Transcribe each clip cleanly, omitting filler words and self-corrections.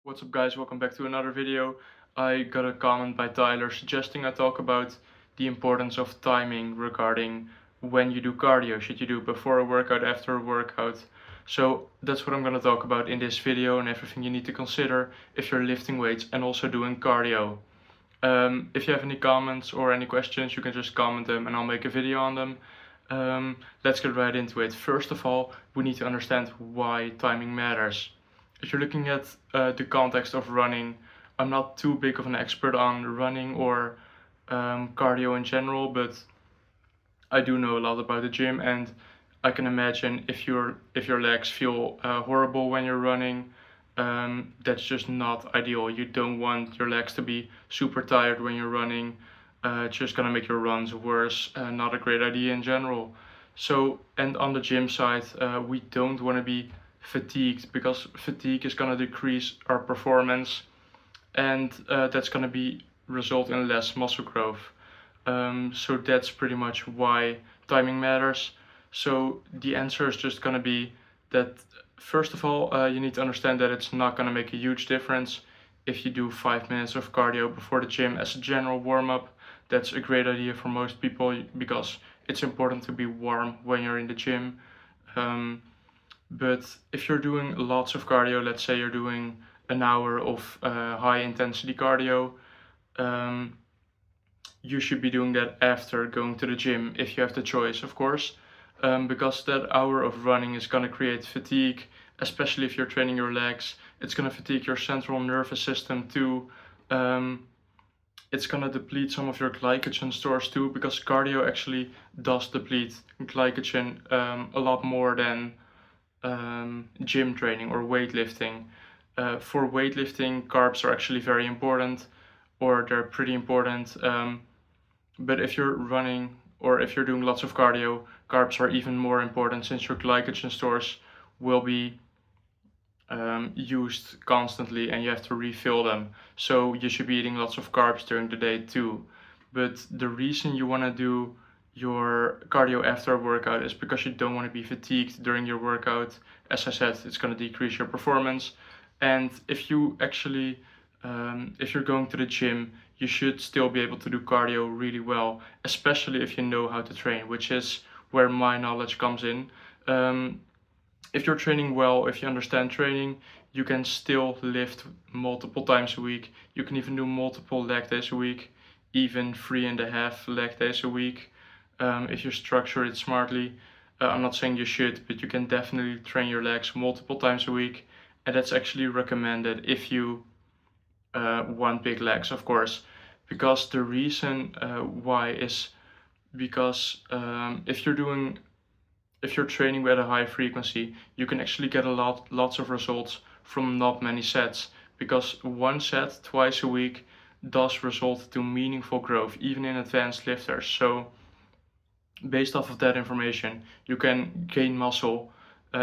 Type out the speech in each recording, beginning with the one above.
What's up guys, welcome back to another video. I got a comment by Tyler suggesting I talk about the importance of timing regarding when you do cardio. Should you do it before a workout, after a workout? So that's what I'm going to talk about in this video and everything you need to consider if you're lifting weights and also doing cardio. If you have any comments or any questions, you can just comment them and I'll make a video on them. Let's get right into it. First of all, we need to understand why timing matters. If you're looking at the context of running, I'm not too big of an expert on running or cardio in general, but I do know a lot about the gym, and I can imagine if your legs feel horrible when you're running, that's just not ideal. You don't want your legs to be super tired when you're running. It's just gonna make your runs worse. Not a great idea in general. So, and on the gym side, we don't want to be fatigued because fatigue is gonna decrease our performance, and that's gonna be result in less muscle growth. So that's pretty much why timing matters. So the answer is just gonna be that first of all, you need to understand that it's not gonna make a huge difference if you do 5 minutes of cardio before the gym as a general warm-up. That's a great idea for most people because it's important to be warm when you're in the gym. But if you're doing lots of cardio, let's say you're doing an hour of high intensity cardio, um, you should be doing that after going to the gym if you have the choice, of course, because that hour of running is going to create fatigue, especially if you're training your legs. It's going to fatigue your central nervous system too. Um, it's going to deplete some of your glycogen stores too, because cardio actually does deplete glycogen a lot more than gym training or weightlifting. For weightlifting, carbs are actually very important, or they're pretty important. But if you're running or if you're doing lots of cardio, carbs are even more important since your glycogen stores will be used constantly and you have to refill them. So you should be eating lots of carbs during the day too. But the reason you want to do your cardio after a workout is because you don't want to be fatigued during your workout. As I said, it's going to decrease your performance. And if you actually, if you're going to the gym, you should still be able to do cardio really well, especially if you know how to train, which is where my knowledge comes in. If you're training well, if you understand training, you can still lift multiple times a week. You can even do multiple leg days a week, even 3.5 leg days a week, if you structure it smartly. I'm not saying you should, but you can definitely train your legs multiple times a week, and that's actually recommended if you want big legs, of course, because the reason why is because if you're training with a high frequency, you can actually get lots of results from not many sets, because one set twice a week does result to meaningful growth, even in advanced lifters. So based off of that information, you can gain muscle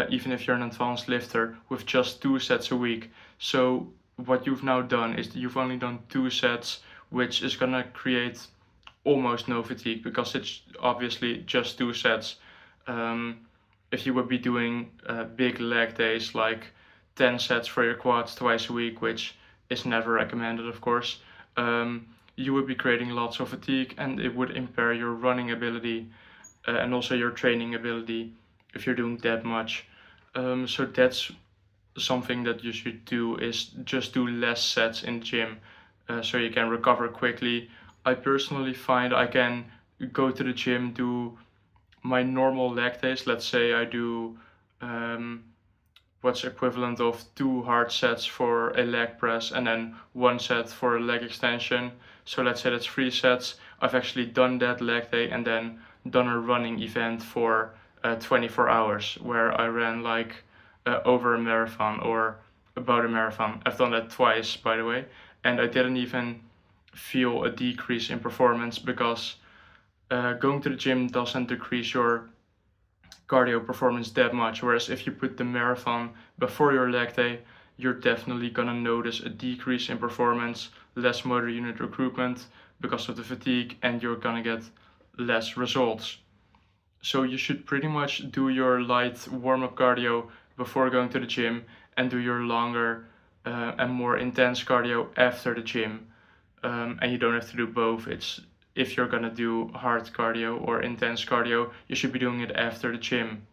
even if you're an advanced lifter with just 2 sets a week. So what you've now done is that you've only done 2 sets, which is gonna create almost no fatigue because it's obviously just 2 sets. If you would be doing big leg days like 10 sets for your quads twice a week, which is never recommended, of course, you would be creating lots of fatigue and it would impair your running ability and also your training ability if you're doing that much. So that's something that you should do, is just do less sets in the gym so you can recover quickly. I personally find I can go to the gym, do my normal leg days. Let's say I do what's equivalent of 2 hard sets for a leg press and then 1 set for a leg extension. So let's say that's 3 sets. I've actually done that leg day and then done a running event for 24 hours where I ran like over a marathon or about a marathon. I've done that twice, by the way, and I didn't even feel a decrease in performance because going to the gym doesn't decrease your cardio performance that much. Whereas if you put the marathon before your leg day, you're definitely gonna notice a decrease in performance, less motor unit recruitment because of the fatigue, and you're gonna get less results. So you should pretty much do your light warm-up cardio before going to the gym and do your longer and more intense cardio after the gym. And you don't have to do both. It's if you're gonna do hard cardio or intense cardio, you should be doing it after the gym.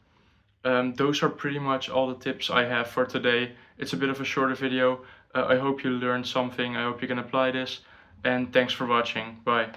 Those are pretty much all the tips I have for today. It's a bit of a shorter video. I hope you learned something. I hope you can apply this. And thanks for watching. Bye.